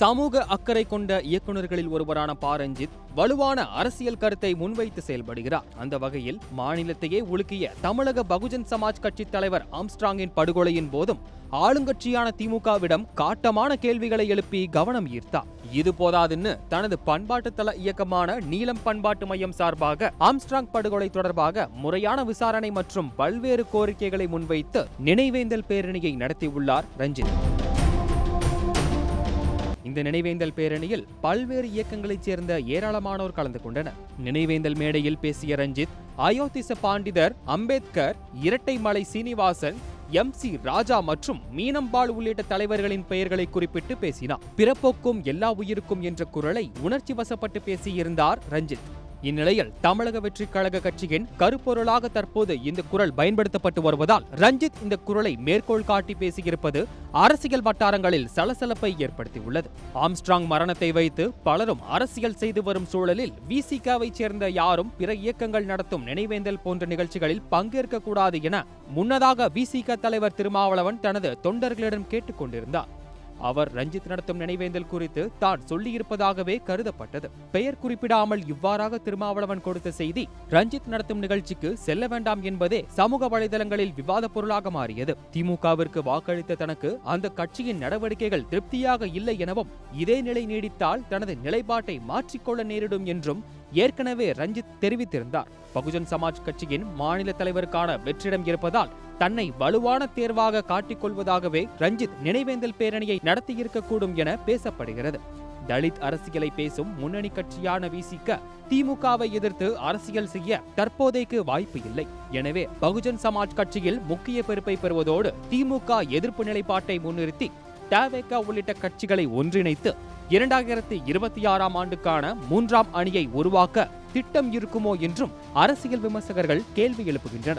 சமூக அக்கறை கொண்ட இயக்குநர்களில் ஒருவரான ப. ரஞ்சித் வலுவான அரசியல் கருத்தை முன்வைத்து செயல்படுகிறார். அந்த வகையில் மாநிலத்தையே உலுக்கிய தமிழக பகுஜன் சமாஜ் கட்சி தலைவர் ஆம்ஸ்ட்ராங்கின் படுகொலையின் போதும் ஆளுங்கட்சியான திமுகவிடம் காட்டமான கேள்விகளை எழுப்பி கவனம் ஈர்த்தார். இது போதாதுன்னு தனது பண்பாட்டு தள இயக்கமான நீலம் பண்பாட்டு மையம் சார்பாக ஆம்ஸ்ட்ராங் படுகொலை தொடர்பாக முறையான விசாரணை மற்றும் பல்வேறு கோரிக்கைகளை முன்வைத்து நினைவேந்தல் பேரணியை நடத்தியுள்ளார் ரஞ்சித். இந்த நினைவேந்தல் பேரணியில் பல்வேறு இயக்கங்களைச் சேர்ந்த ஏராளமானோர் கலந்து கொண்டனர். நினைவேந்தல் மேடையில் பேசிய ரஞ்சித், அயோத்திச பாண்டிதர், அம்பேத்கர், இரட்டைமலை சீனிவாசன், MC ராஜா மற்றும் மீனம்பாள் உள்ளிட்ட தலைவர்களின் பெயர்களை குறிப்பிட்டு பேசினார். பிறப்போக்கும் எல்லா உயிருக்கும் என்ற குரலை உணர்ச்சி வசப்பட்டு பேசியிருந்தார் ரஞ்சித். இந்நிலையில் தமிழக வெற்றிக் கழக கட்சியின் கருப்பொருளாக தற்போது இந்த குரல் பயன்படுத்தப்பட்டு வருவதால் ரஞ்சித் இந்த குரலை மேற்கோள் காட்டி பேசியிருப்பது அரசியல் வட்டாரங்களில் சலசலப்பை ஏற்படுத்தியுள்ளது. ஆம்ஸ்ட்ராங் மரணத்தை வைத்து பலரும் அரசியல் செய்து வரும் சூழலில் விசிகவை சேர்ந்த யாரும் பிற இயக்கங்கள் நடத்தும் நினைவேந்தல் போன்ற நிகழ்ச்சிகளில் பங்கேற்க கூடாது என முன்னதாக விசிக தலைவர் திருமாவளவன் தனது தொண்டர்களிடம் கேட்டுக் கொண்டிருந்தார். அவர் ரஞ்சித் நடத்தும் நினைவேந்தல் குறித்து தான் சொல்லியிருப்பதாகவே கருதப்பட்டது. பெயர் குறிப்பிடாமல் இவ்வாறாக திருமாவளவன் கொடுத்த செய்தி ரஞ்சித் நடத்தும் நிகழ்ச்சிக்கு செல்ல வேண்டாம் என்பதே சமூக வலைதளங்களில் விவாத பொருளாக மாறியது. திமுகவிற்கு வாக்களித்த தனக்கு அந்த கட்சியின் நடவடிக்கைகள் திருப்தியாக இல்லை எனவும் இதே நிலை நீடித்தால் தனது நிலைப்பாட்டை மாற்றிக்கொள்ள நேரிடும் என்றும் ஏற்கனவே ரஞ்சித் தெரிவித்திருந்தார். பகுஜன் சமாஜ் கட்சியின் மாநில தலைவருக்கான வெற்றிடம் இருப்பதால் தன்னை வலுவான தேர்வாக காட்டிக்கொள்வதாகவே ரஞ்சித் நினைவேந்தல் பேரணியை நடத்தியிருக்கக்கூடும் என பேசப்படுகிறது. தலித் அரசியலை பேசும் முன்னணி கட்சியான விசிக திமுகவை எதிர்த்து அரசியல் செய்ய தற்போதைக்கு வாய்ப்பு இல்லை. எனவே பகுஜன் சமாஜ் கட்சியில் முக்கிய பொறுப்பை பெறுவதோடு திமுக எதிர்ப்பு நிலைப்பாட்டை முன்னிறுத்தி தவேக உள்ளிட்ட கட்சிகளை ஒன்றிணைத்து 2026ஆம் ஆண்டுக்கான 3ஆம் அணியை உருவாக்க திட்டம் இருக்குமோ என்றும் அரசியல் விமர்சகர்கள் கேள்வி எழுப்புகின்றனர்.